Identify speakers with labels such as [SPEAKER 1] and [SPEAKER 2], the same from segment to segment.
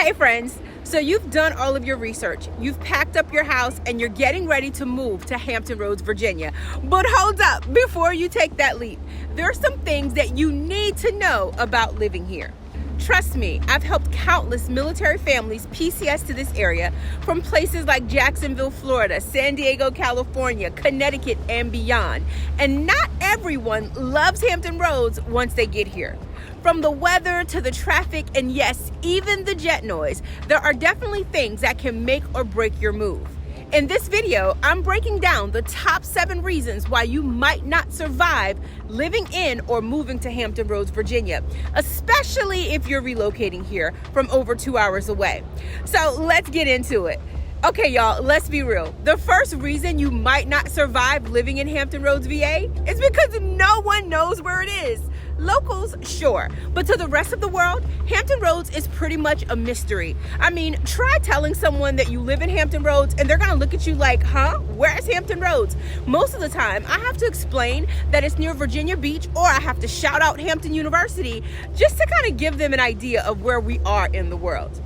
[SPEAKER 1] Hey friends, so you've done all of your research, you've packed up your house, and you're getting ready to move to Hampton Roads, Virginia. But hold up, before you take that leap, there are some things that you need to know about living here. Trust me, I've helped countless military families PCS to this area from places like Jacksonville, Florida, San Diego, California, Connecticut, and beyond. And not everyone loves Hampton Roads once they get here. From the weather to the traffic, and yes, even the jet noise, there are definitely things that can make or break your move. In this video, I'm breaking down the top 7 reasons why you might not survive living in or moving to Hampton Roads, Virginia, especially if you're relocating here from over 2 hours away. So let's get into it. Okay, y'all, let's be real. The first reason you might not survive living in Hampton Roads, VA is because no one knows where it is. Locals, sure, but to the rest of the world, Hampton Roads is pretty much a mystery. I mean, try telling someone that you live in Hampton Roads and they're gonna look at you like, huh? Where's Hampton Roads? Most of the time, I have to explain that it's near Virginia Beach, or I have to shout out Hampton University just to kind of give them an idea of where we are in the world.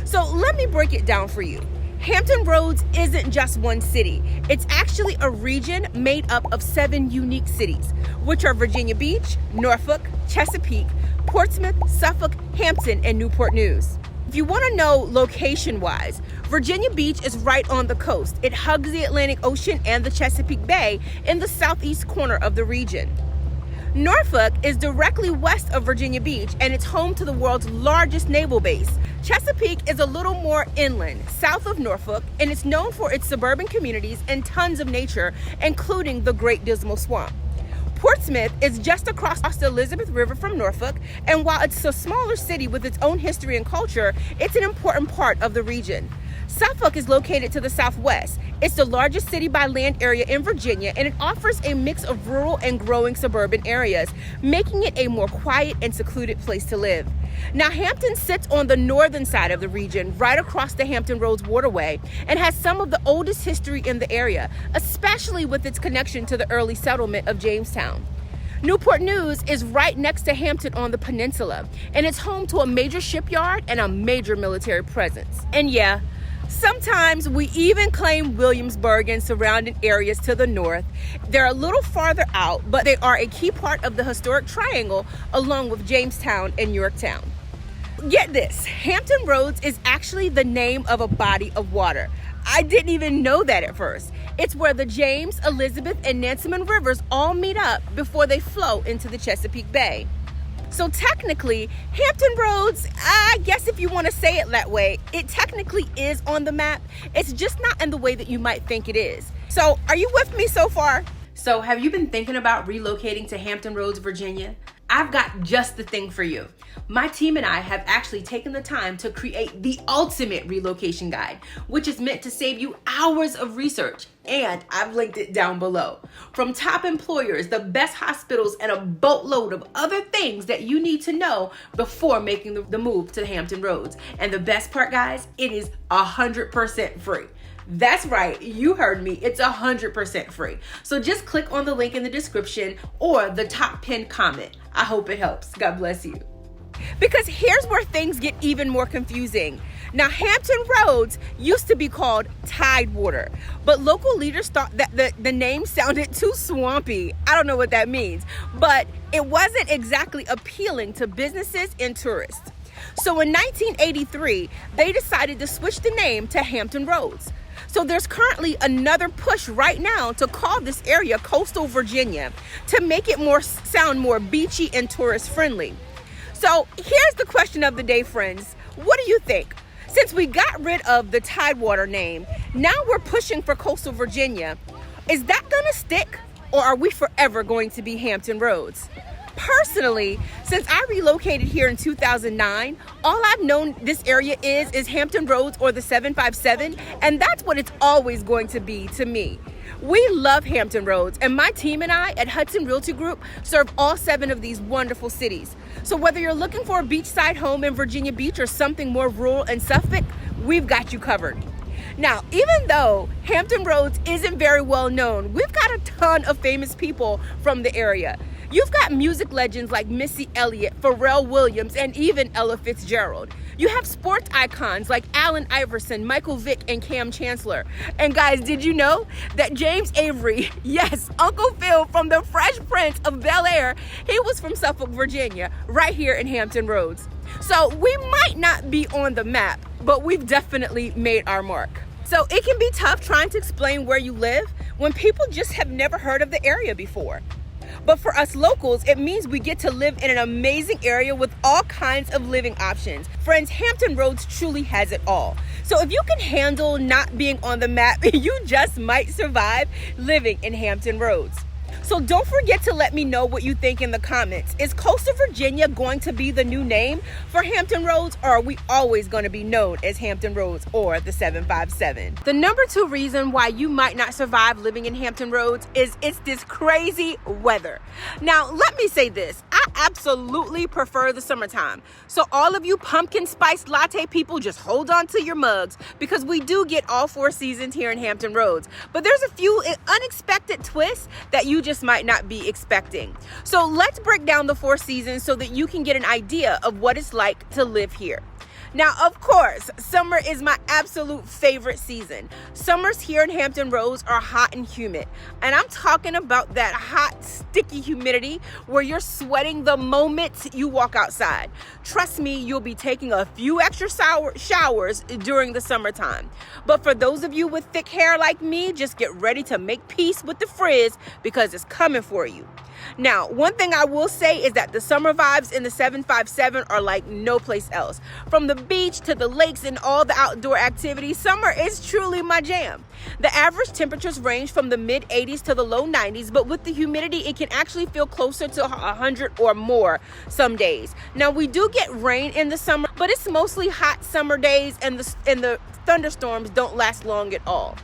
[SPEAKER 1] So let me break it down for you. Hampton Roads isn't just one city. It's actually a region made up of 7 unique cities, which are Virginia Beach, Norfolk, Chesapeake, Portsmouth, Suffolk, Hampton, and Newport News. If you want to know location-wise, Virginia Beach is right on the coast. It hugs the Atlantic Ocean and the Chesapeake Bay in the southeast corner of the region. Norfolk is directly west of Virginia Beach, and it's home to the world's largest naval base. Chesapeake is a little more inland, south of Norfolk, and it's known for its suburban communities and tons of nature, including the Great Dismal Swamp. Portsmouth is just across the Elizabeth River from Norfolk, and while it's a smaller city with its own history and culture, it's an important part of the region. Suffolk is located to the southwest. It's the largest city by land area in Virginia, and it offers a mix of rural and growing suburban areas, making it a more quiet and secluded place to live. Now, Hampton sits on the northern side of the region, right across the Hampton Roads waterway, and has some of the oldest history in the area, especially with its connection to the early settlement of Jamestown. Newport News is right next to Hampton on the peninsula, and it's home to a major shipyard and a major military presence. And yeah, sometimes we even claim Williamsburg and surrounding areas to the north. They're a little farther out, but they are a key part of the historic triangle, along with Jamestown and Yorktown. Get this, Hampton Roads is actually the name of a body of water. I didn't even know that at first. It's where the James, Elizabeth, and Nansemond rivers all meet up before they flow into the Chesapeake Bay. So technically, Hampton Roads, I guess if you want to say it that way, it technically is on the map. It's just not in the way that you might think it is. So are you with me so far? So have you been thinking about relocating to Hampton Roads, Virginia? I've got just the thing for you. My team and I have actually taken the time to create the ultimate relocation guide, which is meant to save you hours of research, and I've linked it down below. From top employers, the best hospitals, and a boatload of other things that you need to know before making the move to Hampton Roads. And the best part, guys, it is 100% free. That's right, you heard me, it's 100% free. So just click on the link in the description or the top pinned comment. I hope it helps. God bless you. Because here's where things get even more confusing. Now, Hampton Roads used to be called Tidewater, but local leaders thought that the name sounded too swampy. I don't know what that means, but it wasn't exactly appealing to businesses and tourists. So in 1983, they decided to switch the name to Hampton Roads. So there's currently another push right now to call this area Coastal Virginia to make it sound more beachy and tourist friendly. So here's the question of the day, friends. What do you think? Since we got rid of the Tidewater name, now we're pushing for Coastal Virginia. Is that gonna stick, or are we forever going to be Hampton Roads? Personally, since I relocated here in 2009, all I've known this area is Hampton Roads or the 757, and that's what it's always going to be to me. We love Hampton Roads, and my team and I at Hudson Realty Group serve all 7 of these wonderful cities. So whether you're looking for a beachside home in Virginia Beach or something more rural in Suffolk, we've got you covered. Now, even though Hampton Roads isn't very well known, we've got a ton of famous people from the area. You've got music legends like Missy Elliott, Pharrell Williams, and even Ella Fitzgerald. You have sports icons like Allen Iverson, Michael Vick, and Cam Chancellor. And guys, did you know that James Avery, yes, Uncle Phil from the Fresh Prince of Bel-Air, he was from Suffolk, Virginia, right here in Hampton Roads. So we might not be on the map, but we've definitely made our mark. So it can be tough trying to explain where you live when people just have never heard of the area before. But for us locals, it means we get to live in an amazing area with all kinds of living options. Friends, Hampton Roads truly has it all. So if you can handle not being on the map, you just might survive living in Hampton Roads. So don't forget to let me know what you think in the comments. Is Coastal Virginia going to be the new name for Hampton Roads, or are we always going to be known as Hampton Roads or the 757? The number 2 reason why you might not survive living in Hampton Roads is it's this crazy weather. Now, let me say this. I absolutely prefer the summertime. So all of you pumpkin spice latte people, just hold on to your mugs because we do get all 4 seasons here in Hampton Roads. But there's a few unexpected twists that you just might not be expecting. So let's break down the 4 seasons so that you can get an idea of what it's like to live here. Now, of course, summer is my absolute favorite season. Summers here in Hampton Roads are hot and humid. And I'm talking about that hot, sticky humidity where you're sweating the moment you walk outside. Trust me, you'll be taking a few extra showers during the summertime. But for those of you with thick hair like me, just get ready to make peace with the frizz because it's coming for you. Now, one thing I will say is that the summer vibes in the 757 are like no place else. From the beach to the lakes and all the outdoor activities, summer is truly my jam. The average temperatures range from the mid 80s to the low 90s, but with the humidity, it can actually feel closer to 100 or more some days. Now, we do get rain in the summer, but it's mostly hot summer days, and the thunderstorms don't last long at all.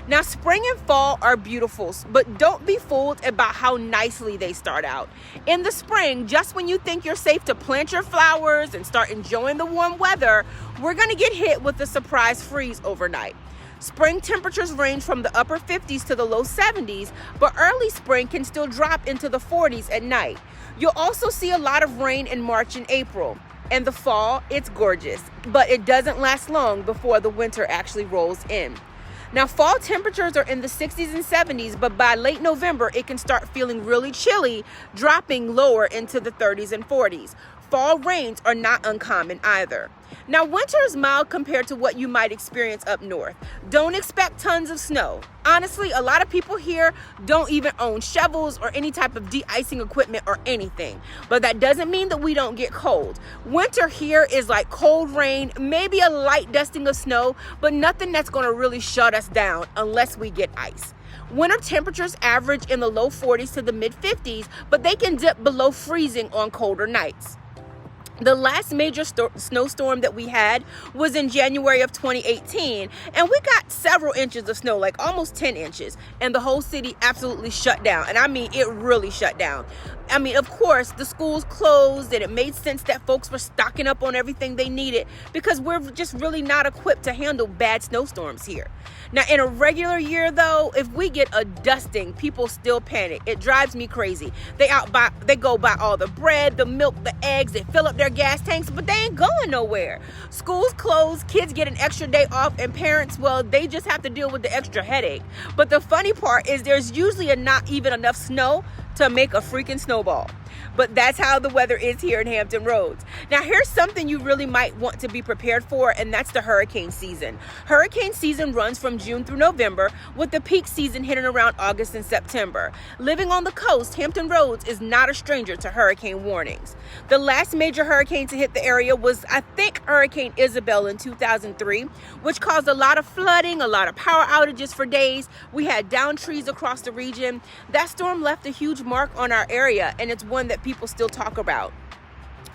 [SPEAKER 1] Now, spring and fall are beautiful, but don't be fooled about how nicely they start out. In the spring, just when you think you're safe to plant your flowers and start enjoying the warm weather, we're going to get hit with a surprise freeze overnight. Spring temperatures range from the upper 50s to the low 70s, but early spring can still drop into the 40s at night. You'll also see a lot of rain in March and April. And the fall, it's gorgeous, but it doesn't last long before the winter actually rolls in. Now, fall temperatures are in the 60s and 70s, but by late November, it can start feeling really chilly, dropping lower into the 30s and 40s. Fall rains are not uncommon either. Now, winter is mild compared to what you might experience up north. Don't expect tons of snow. Honestly, a lot of people here don't even own shovels or any type of de-icing equipment or anything. But that doesn't mean that we don't get cold. Winter here is like cold rain, maybe a light dusting of snow, but nothing that's going to really shut us down unless we get ice. Winter temperatures average in the low 40s to the mid 50s, but they can dip below freezing on colder nights. The last major snowstorm that we had was in January of 2018, and we got several inches of snow, like almost 10 inches, and the whole city absolutely shut down. And I mean, it really shut down. I mean, of course, the schools closed, and it made sense that folks were stocking up on everything they needed because we're just really not equipped to handle bad snowstorms here. Now, in a regular year, though, if we get a dusting, people still panic. It drives me crazy. They go buy all the bread, the milk, the eggs, they fill up their gas tanks, but they ain't going nowhere. Schools close, kids get an extra day off, and parents, well, they just have to deal with the extra headache. But the funny part is there's usually not even enough snow to make a freaking snowball. But that's how the weather is here in Hampton Roads. Now, here's something you really might want to be prepared for, and that's the hurricane season. Hurricane season runs from June through November, with the peak season hitting around August and September. Living on the coast, Hampton Roads is not a stranger to hurricane warnings. The last major hurricane to hit the area was, I think, Hurricane Isabel in 2003, which caused a lot of flooding, a lot of power outages for days. We had downed trees across the region. That storm left a huge mark on our area, and it's one that people still talk about.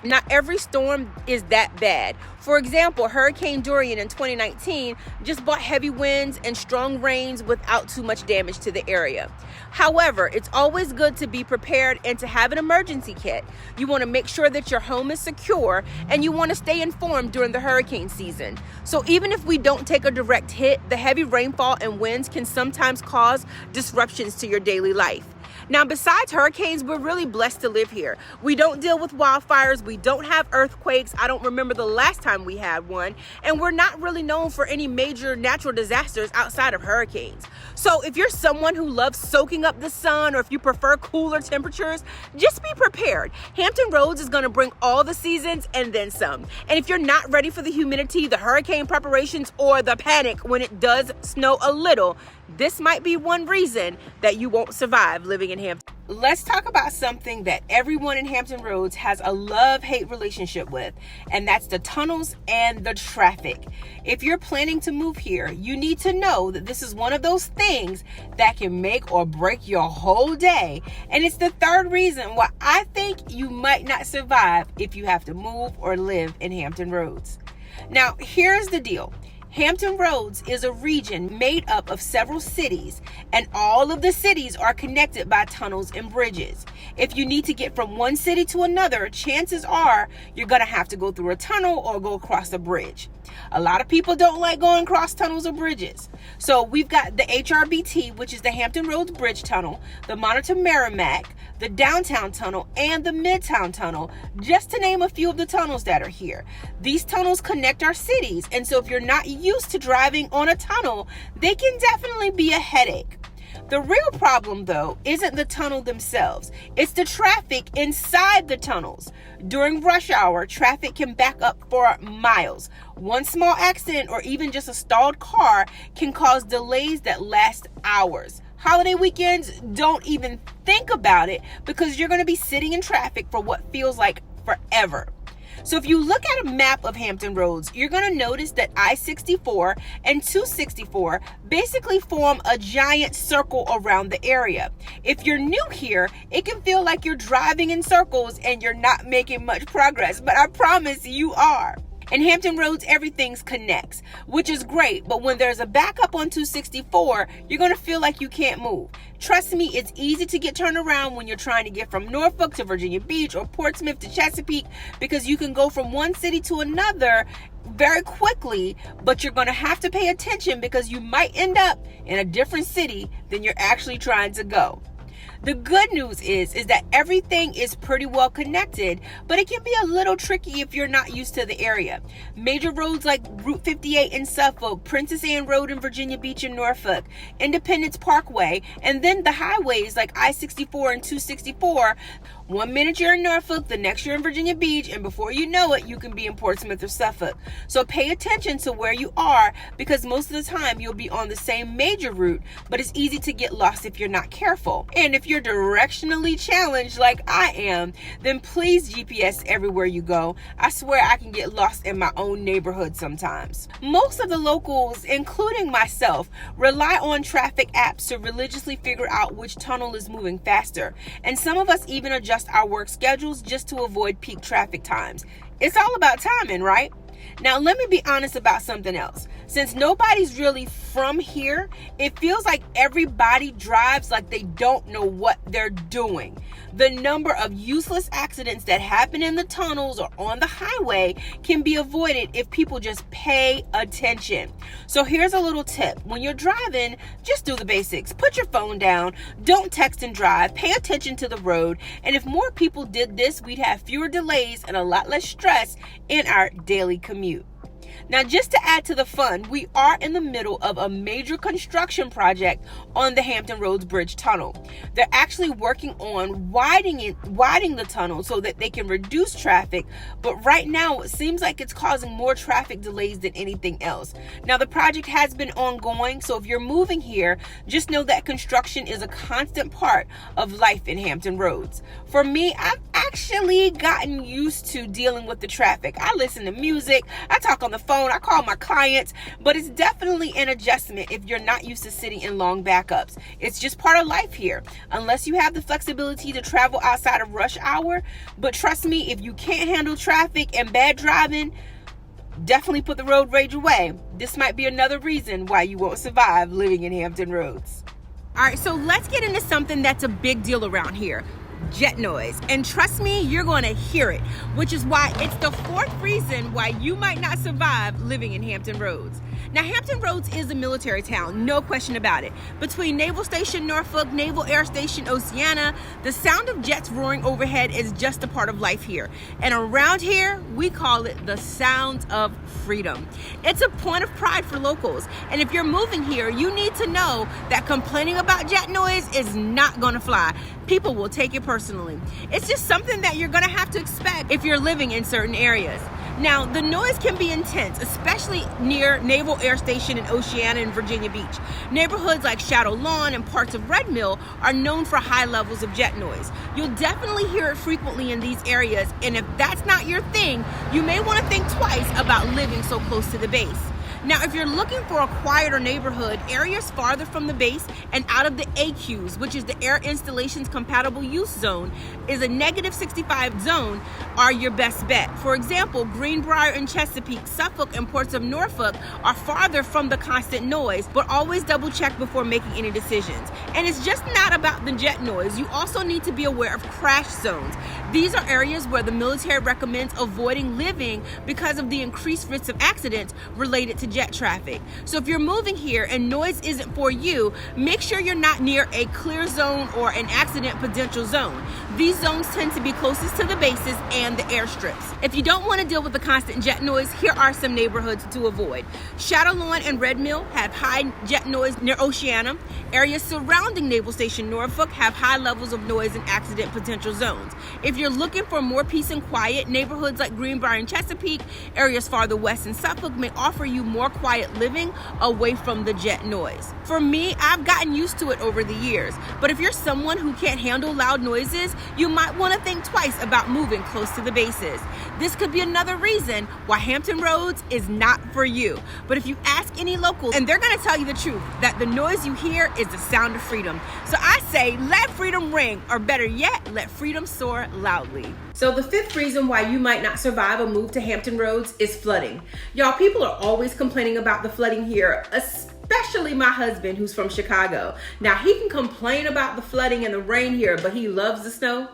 [SPEAKER 1] Not every storm is that bad. For example, Hurricane Dorian in 2019 just brought heavy winds and strong rains without too much damage to the area. However, it's always good to be prepared and to have an emergency kit. You want to make sure that your home is secure, and you want to stay informed during the hurricane season. So even if we don't take a direct hit, the heavy rainfall and winds can sometimes cause disruptions to your daily life. Now, besides hurricanes, we're really blessed to live here. We don't deal with wildfires. We don't have earthquakes. I don't remember the last time we had one. And we're not really known for any major natural disasters outside of hurricanes. So if you're someone who loves soaking up the sun, or if you prefer cooler temperatures, just be prepared. Hampton Roads is going to bring all the seasons and then some. And if you're not ready for the humidity, the hurricane preparations, or the panic when it does snow a little, this might be one reason that you won't survive living in Hampton. Let's talk about something that everyone in Hampton Roads has a love-hate relationship with, and that's the tunnels and the traffic. If you're planning to move here, you need to know that this is one of those things that can make or break your whole day, and it's the third reason why I think you might not survive if you have to move or live in Hampton Roads. Now, here's the deal. Hampton Roads is a region made up of several cities, and all of the cities are connected by tunnels and bridges. If you need to get from one city to another, chances are you're going to have to go through a tunnel or go across a bridge. A lot of people don't like going across tunnels or bridges. So we've got the HRBT, which is the Hampton Roads Bridge Tunnel, the Monitor Merrimack, the Downtown Tunnel, and the Midtown Tunnel, just to name a few of the tunnels that are here. These tunnels connect our cities, and so if you're not used to driving on a tunnel, they can definitely be a headache. The real problem, though, isn't the tunnel themselves. It's the traffic inside the tunnels. During rush hour, traffic can back up for miles. One small accident or even just a stalled car can cause delays that last hours. Holiday weekends, don't even think about it, because you're going to be sitting in traffic for what feels like forever. So if you look at a map of Hampton Roads, you're going to notice that I-64 and 264 basically form a giant circle around the area. If you're new here, it can feel like you're driving in circles and you're not making much progress, but I promise you are. In Hampton Roads, everything connects, which is great, but when there's a backup on 264, you're going to feel like you can't move. Trust me, it's easy to get turned around when you're trying to get from Norfolk to Virginia Beach or Portsmouth to Chesapeake, because you can go from one city to another very quickly, but you're going to have to pay attention because you might end up in a different city than you're actually trying to go. The good news is that everything is pretty well connected, but it can be a little tricky if you're not used to the area. Major roads like Route 58 in Suffolk, Princess Anne Road in Virginia Beach in Norfolk, Independence Parkway, and then the highways like I-64 and 264. One minute you're in Norfolk, the next you're in Virginia Beach, and before you know it, you can be in Portsmouth or Suffolk. So pay attention to where you are, because most of the time you'll be on the same major route, but it's easy to get lost if you're not careful. And if you're directionally challenged like I am, then please GPS everywhere you go. I swear I can get lost in my own neighborhood sometimes. Most of the locals, including myself, rely on traffic apps to religiously figure out which tunnel is moving faster. And some of us even adjust our work schedules just to avoid peak traffic times. It's all about timing, right? Now, let me be honest about something else. Since nobody's really from here, it feels like everybody drives like they don't know what they're doing. The number of useless accidents that happen in the tunnels or on the highway can be avoided if people just pay attention. So here's a little tip. When you're driving, just do the basics. Put your phone down. Don't text and drive. Pay attention to the road. And if more people did this, we'd have fewer delays and a lot less stress in our daily commute. Now, just to add to the fun, we are in the middle of a major construction project on the Hampton Roads Bridge Tunnel. They're actually working on widening the tunnel so that they can reduce traffic, but right now it seems like it's causing more traffic delays than anything else. Now, the project has been ongoing, so if you're moving here, just know that construction is a constant part of life in Hampton Roads. For me, I've actually gotten used to dealing with the traffic. I listen to music, I talk on the phone, I call my clients, but it's definitely an adjustment if you're not used to sitting in long backups. It's just part of life here, unless you have the flexibility to travel outside of rush hour. But trust me, if you can't handle traffic and bad driving, definitely put the road rage away. This might be another reason why you won't survive living in Hampton Roads. All right, so let's get into something that's a big deal around here. jet noise. And trust me, you're going to hear it, which is why it's the fourth reason why you might not survive living in Hampton Roads. Now, Hampton Roads is a military town, no question about it. Between Naval Station Norfolk, Naval Air Station Oceana, the sound of jets roaring overhead is just a part of life here. And around here, we call it the sound of freedom. It's a point of pride for locals. And if you're moving here, you need to know that complaining about jet noise is not gonna fly. People will take it personally. It's just something that you're gonna have to expect if you're living in certain areas. Now, the noise can be intense, especially near Naval Air Station in Oceana and Virginia Beach. Neighborhoods like Shadow Lawn and parts of Red Mill are known for high levels of jet noise. You'll definitely hear it frequently in these areas, and if that's not your thing, you may want to think twice about living so close to the base. Now, if you're looking for a quieter neighborhood, areas farther from the base and out of the AQs, which is the Air Installations Compatible Use Zone, is a -65 zone, are your best bet. For example, Greenbrier and Chesapeake, Suffolk, and parts of Norfolk are farther from the constant noise, but always double check before making any decisions. And it's just not about the jet noise. You also need to be aware of crash zones. These are areas where the military recommends avoiding living because of the increased risk of accidents related to jet traffic. So if you're moving here and noise isn't for you, make sure you're not near a clear zone or an accident potential zone. These zones tend to be closest to the bases and the airstrips. If you don't want to deal with the constant jet noise, here are some neighborhoods to avoid. Shadow Lawn and Red Mill have high jet noise near Oceana. Areas surrounding Naval Station Norfolk have high levels of noise and accident potential zones. If you're looking for more peace and quiet, neighborhoods like Greenbrier and Chesapeake, areas farther west in Suffolk may offer you more quiet living away from the jet noise. For me, I've gotten used to it over the years, but if you're someone who can't handle loud noises, you might want to think twice about moving close to the bases. This could be another reason why Hampton Roads is not for you. But if you ask any locals, and they're going to tell you the truth, that the noise you hear is the sound of freedom. So I say, let freedom ring, or better yet, let freedom soar loudly. So the fifth reason why you might not survive a move to Hampton Roads is flooding. Y'all, people are always complaining about the flooding here, especially my husband who's from Chicago. Now, he can complain about the flooding and the rain here, but he loves the snow.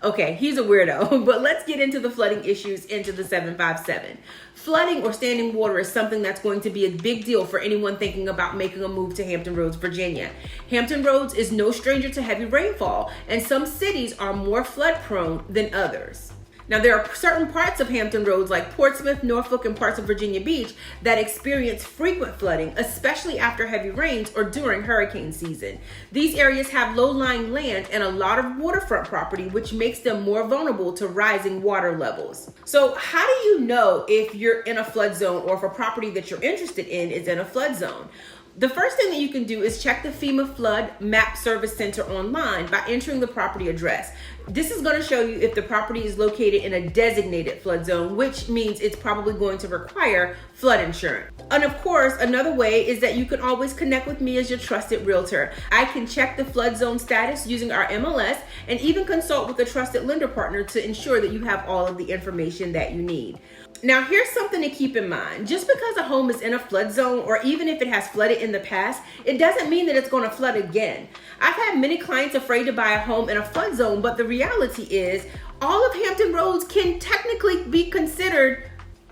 [SPEAKER 1] Okay, he's a weirdo, but let's get into the flooding issues into the 757. Flooding or standing water is something that's going to be a big deal for anyone thinking about making a move to Hampton Roads, Virginia. Hampton Roads is no stranger to heavy rainfall, and some cities are more flood prone than others. Now, there are certain parts of Hampton Roads like Portsmouth, Norfolk, and parts of Virginia Beach that experience frequent flooding, especially after heavy rains or during hurricane season. These areas have low-lying land and a lot of waterfront property, which makes them more vulnerable to rising water levels. So how do you know if you're in a flood zone or if a property that you're interested in is in a flood zone? The first thing that you can do is check the FEMA Flood Map Service Center online by entering the property address. This is going to show you if the property is located in a designated flood zone, which means it's probably going to require flood insurance. And of course, another way is that you can always connect with me as your trusted realtor. I can check the flood zone status using our MLS and even consult with a trusted lender partner to ensure that you have all of the information that you need. Now, here's something to keep in mind. Just because a home is in a flood zone, or even if it has flooded in the past, it doesn't mean that it's going to flood again. I've had many clients afraid to buy a home in a flood zone, but the reality is all of Hampton Roads can technically be considered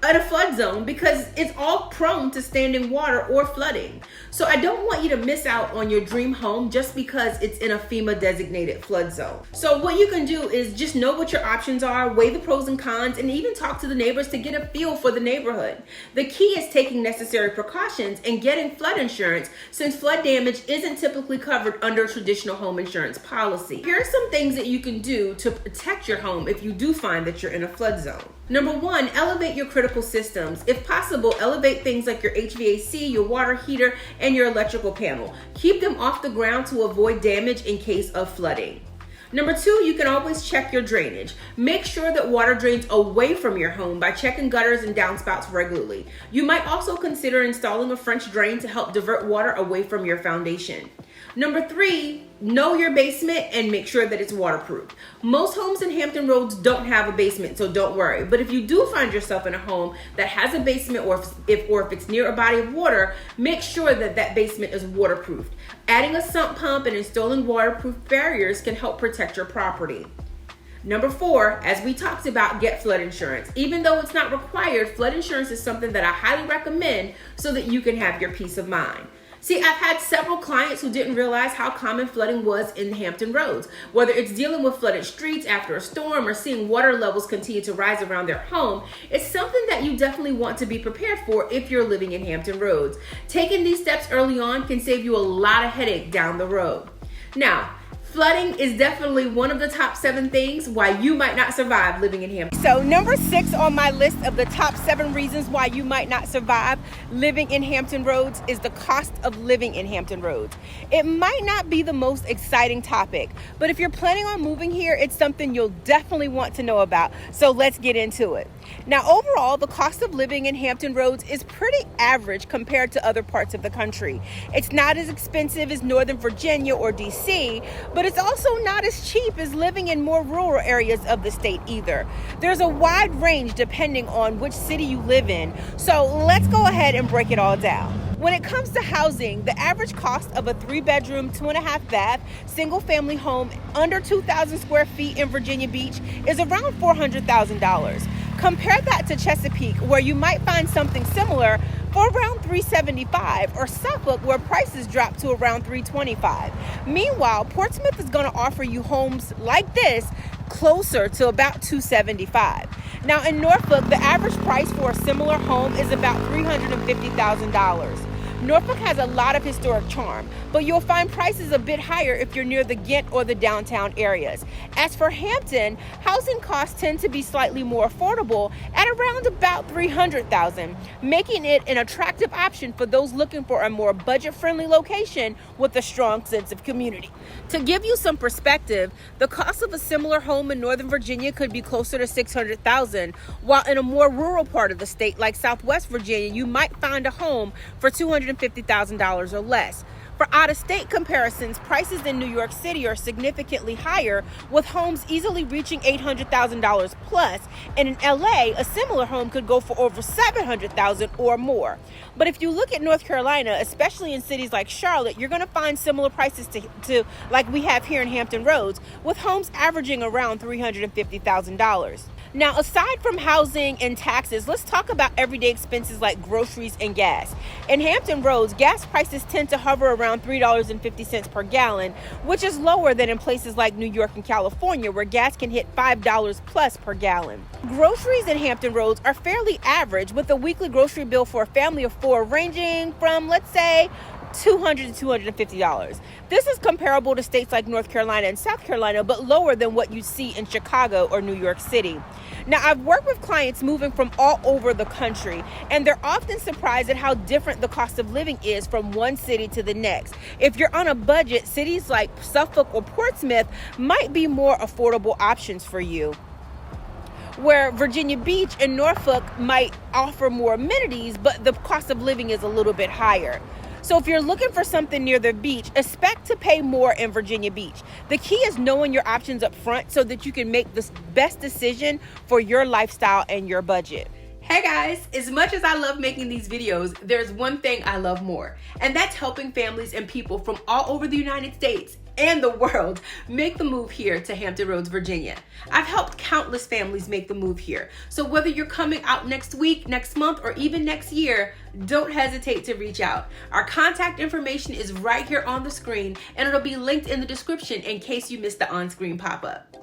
[SPEAKER 1] at a flood zone because it's all prone to standing water or flooding. So I don't want you to miss out on your dream home just because it's in a FEMA designated flood zone. So what you can do is just know what your options are, weigh the pros and cons, and even talk to the neighbors to get a feel for the neighborhood. The key is taking necessary precautions and getting flood insurance, since flood damage isn't typically covered under traditional home insurance policy. Here are some things that you can do to protect your home if you do find that you're in a flood zone. Number one, elevate your critical systems. If possible, elevate things like your HVAC, your water heater, and your electrical panel. Keep them off the ground to avoid damage in case of flooding. Number two, you can always check your drainage. Make sure that water drains away from your home by checking gutters and downspouts regularly. You might also consider installing a French drain to help divert water away from your foundation. Number three, know your basement and make sure that it's waterproof. Most homes in Hampton Roads don't have a basement, so don't worry. But if you do find yourself in a home that has a basement, or if it's near a body of water, make sure that that basement is waterproofed. Adding a sump pump and installing waterproof barriers can help protect your property. Number 4, as we talked about, get flood insurance. Even though it's not required, flood insurance is something that I highly recommend so that you can have your peace of mind. See, I've had several clients who didn't realize how common flooding was in Hampton Roads. Whether it's dealing with flooded streets after a storm or seeing water levels continue to rise around their home, it's something that you definitely want to be prepared for if you're living in Hampton Roads. Taking these steps early on can save you a lot of headache down the road. Now, flooding is definitely one of the top 7 things why you might not survive living in Hampton. So number 6 on my list of the top 7 reasons why you might not survive living in Hampton Roads is the cost of living in Hampton Roads. It might not be the most exciting topic, but if you're planning on moving here, it's something you'll definitely want to know about. So let's get into it. Now, overall, the cost of living in Hampton Roads is pretty average compared to other parts of the country. It's not as expensive as Northern Virginia or DC, but it's also not as cheap as living in more rural areas of the state either. There's a wide range depending on which city you live in. So let's go ahead and break it all down. When it comes to housing, the average cost of a 3-bedroom, 2.5 bath, single family home under 2,000 square feet in Virginia Beach is around $400,000. Compare that to Chesapeake, where you might find something similar for around $375, or Suffolk, where prices drop to around $325. Meanwhile, Portsmouth is going to offer you homes like this closer to about $275. Now in Norfolk, the average price for a similar home is about $350,000. Norfolk has a lot of historic charm, but you'll find prices a bit higher if you're near the Ghent or the downtown areas. As for Hampton, housing costs tend to be slightly more affordable at around about $300,000, making it an attractive option for those looking for a more budget-friendly location with a strong sense of community. To give you some perspective, the cost of a similar home in Northern Virginia could be closer to $600,000, while in a more rural part of the state like Southwest Virginia, you might find a home for $250,000 or less. For out-of-state comparisons, prices in New York City are significantly higher, with homes easily reaching $800,000 plus, and in LA, a similar home could go for over $700,000 or more. But if you look at North Carolina, especially in cities like Charlotte, you're going to find similar prices to like we have here in Hampton Roads, with homes averaging around $350,000. Now, aside from housing and taxes, let's talk about everyday expenses like groceries and gas. In Hampton Roads, gas prices tend to hover around $3.50 per gallon, which is lower than in places like New York and California, where gas can hit $5 plus per gallon. Groceries in Hampton Roads are fairly average, with a weekly grocery bill for a family of 4 ranging from, let's say, $200 to $250. This is comparable to states like North Carolina and South Carolina, but lower than what you see in Chicago or New York City. Now, I've worked with clients moving from all over the country, and they're often surprised at how different the cost of living is from one city to the next. If you're on a budget, cities like Suffolk or Portsmouth might be more affordable options for you, where Virginia Beach and Norfolk might offer more amenities, but the cost of living is a little bit higher. So if you're looking for something near the beach, expect to pay more in Virginia Beach. The key is knowing your options up front so that you can make the best decision for your lifestyle and your budget. Hey guys, as much as I love making these videos, there's one thing I love more, and that's helping families and people from all over the United States and the world make the move here to Hampton Roads, Virginia. I've helped countless families make the move here. So whether you're coming out next week, next month, or even next year, don't hesitate to reach out. Our contact information is right here on the screen, and it'll be linked in the description in case you missed the on-screen pop-up.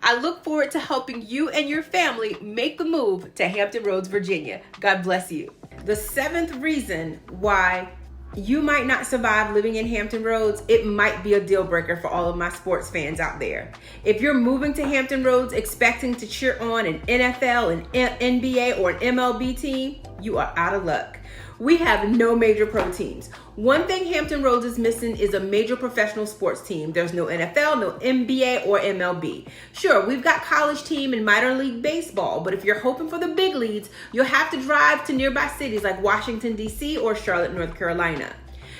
[SPEAKER 1] I look forward to helping you and your family make the move to Hampton Roads, Virginia. God bless you. The 7th reason why you might not survive living in Hampton Roads, it might be a deal breaker for all of my sports fans out there. If you're moving to Hampton Roads expecting to cheer on an NFL, an NBA, or an MLB team, you are out of luck. We have no major pro teams. One thing Hampton Roads is missing is a major professional sports team. There's no NFL, no NBA, or MLB. Sure, we've got college team and minor league baseball, but if you're hoping for the big leagues, you'll have to drive to nearby cities like Washington, D.C. or Charlotte, North Carolina.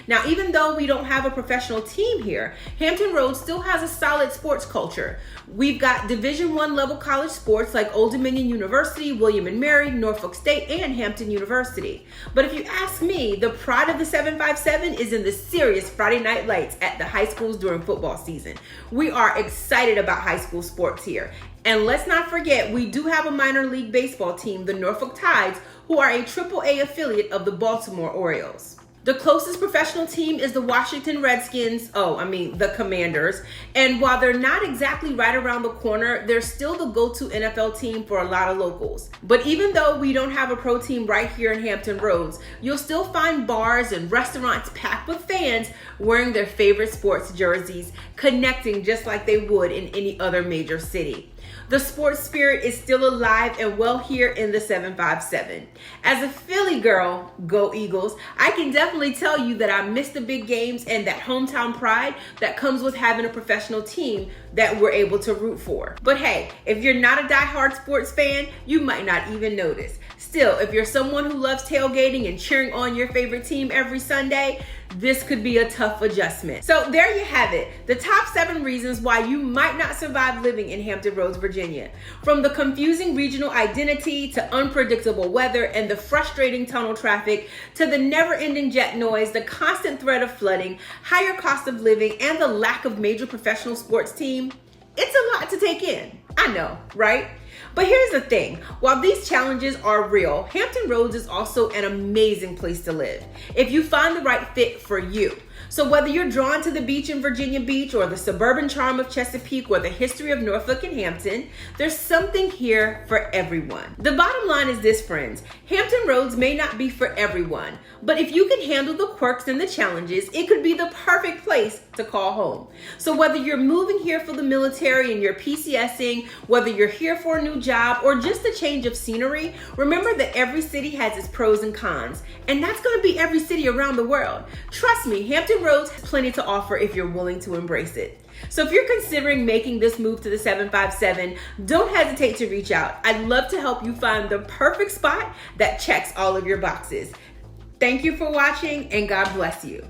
[SPEAKER 1] Now, even though we don't have a professional team here, Hampton Roads still has a solid sports culture. We've got Division I level college sports like Old Dominion University, William and Mary, Norfolk State, and Hampton University. But if you ask me, the pride of the 757 is in the serious Friday night lights at the high schools during football season. We are excited about high school sports here. And let's not forget, we do have a minor league baseball team, the Norfolk Tides, who are a AAA affiliate of the Baltimore Orioles. The closest professional team is the Washington Redskins, the Commanders. And while they're not exactly right around the corner, they're still the go-to NFL team for a lot of locals. But even though we don't have a pro team right here in Hampton Roads, you'll still find bars and restaurants packed with fans wearing their favorite sports jerseys, connecting just like they would in any other major city. The sports spirit is still alive and well here in the 757. As a Philly girl, go Eagles, I can definitely tell you that I miss the big games and that hometown pride that comes with having a professional team that we're able to root for. But hey, if you're not a diehard sports fan, you might not even notice. Still, if you're someone who loves tailgating and cheering on your favorite team every Sunday, this could be a tough adjustment. So there you have it, the top 7 reasons why you might not survive living in Hampton Roads, Virginia. From the confusing regional identity to unpredictable weather and the frustrating tunnel traffic to the never-ending jet noise, the constant threat of flooding, higher cost of living, and the lack of major professional sports team, it's a lot to take in. I know, right? But here's the thing, while these challenges are real, Hampton Roads is also an amazing place to live if you find the right fit for you. So whether you're drawn to the beach in Virginia Beach or the suburban charm of Chesapeake or the history of Norfolk and Hampton, there's something here for everyone. The bottom line is this, friends, Hampton Roads may not be for everyone, but if you can handle the quirks and the challenges, it could be the perfect place to call home. So whether you're moving here for the military and you're PCSing, whether you're here for a new job or just a change of scenery, remember that every city has its pros and cons, and that's going to be every city around the world. Trust me, Hampton Roads has plenty to offer if you're willing to embrace it. So if you're considering making this move to the 757, don't hesitate to reach out. I'd love to help you find the perfect spot that checks all of your boxes. Thank you for watching, and God bless you.